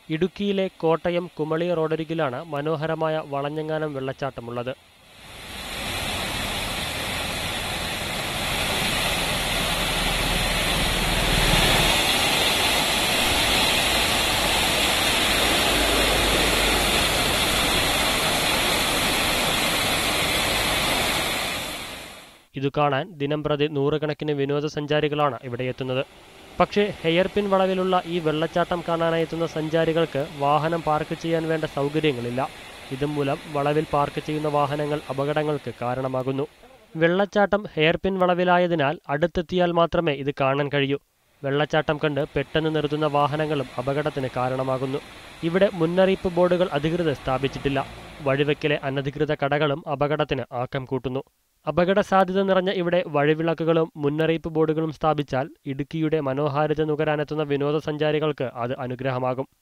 ഇടുക്കിയിലെ കോട്ടയം കുമളി റോഡരികിലാണ് മനോഹരമായ വളഞ്ഞെങ്ങാനം വെള്ളച്ചാട്ടമുള്ളത്. ഇതു കാണാൻ ദിനംപ്രതി നൂറുകണക്കിന് വിനോദസഞ്ചാരികളാണ് ഇവിടെ എത്തുന്നത്. പക്ഷേ ഹെയർപിൻ വളവിലുള്ള ഈ വെള്ളച്ചാട്ടം കാണാനായി എത്തുന്ന സഞ്ചാരികൾക്ക് വാഹനം പാർക്ക് ചെയ്യാൻ വേണ്ട സൗകര്യങ്ങളില്ല. ഇതുമൂലം വളവിൽ പാർക്ക് ചെയ്യുന്ന വാഹനങ്ങൾ അപകടങ്ങൾക്ക് കാരണമാകുന്നു. വെള്ളച്ചാട്ടം ഹെയർപിൻ വളവിലായതിനാൽ അടുത്തെത്തിയാൽ മാത്രമേ ഇത് കാണാൻ കഴിയൂ. വെള്ളച്ചാട്ടം കണ്ട് പെട്ടെന്ന് നിർത്തുന്ന വാഹനങ്ങളും അപകടത്തിന് കാരണമാകുന്നു. ഇവിടെ മുന്നറിയിപ്പ് ബോർഡുകൾ അധികൃതർ സ്ഥാപിച്ചിട്ടില്ല. വഴിവെക്കിലെ അനധികൃത കടകളും അപകടത്തിന് ആക്കം കൂട്ടുന്നു. അപകട സാധ്യത നിറഞ്ഞ ഇവിടെ വഴിവിളക്കുകളും മുന്നറിയിപ്പ് ബോർഡുകളും സ്ഥാപിച്ചാൽ ഇടുക്കിയുടെ മനോഹാരിത നുകരാനെത്തുന്ന വിനോദസഞ്ചാരികൾക്ക് അത് അനുഗ്രഹമാകും.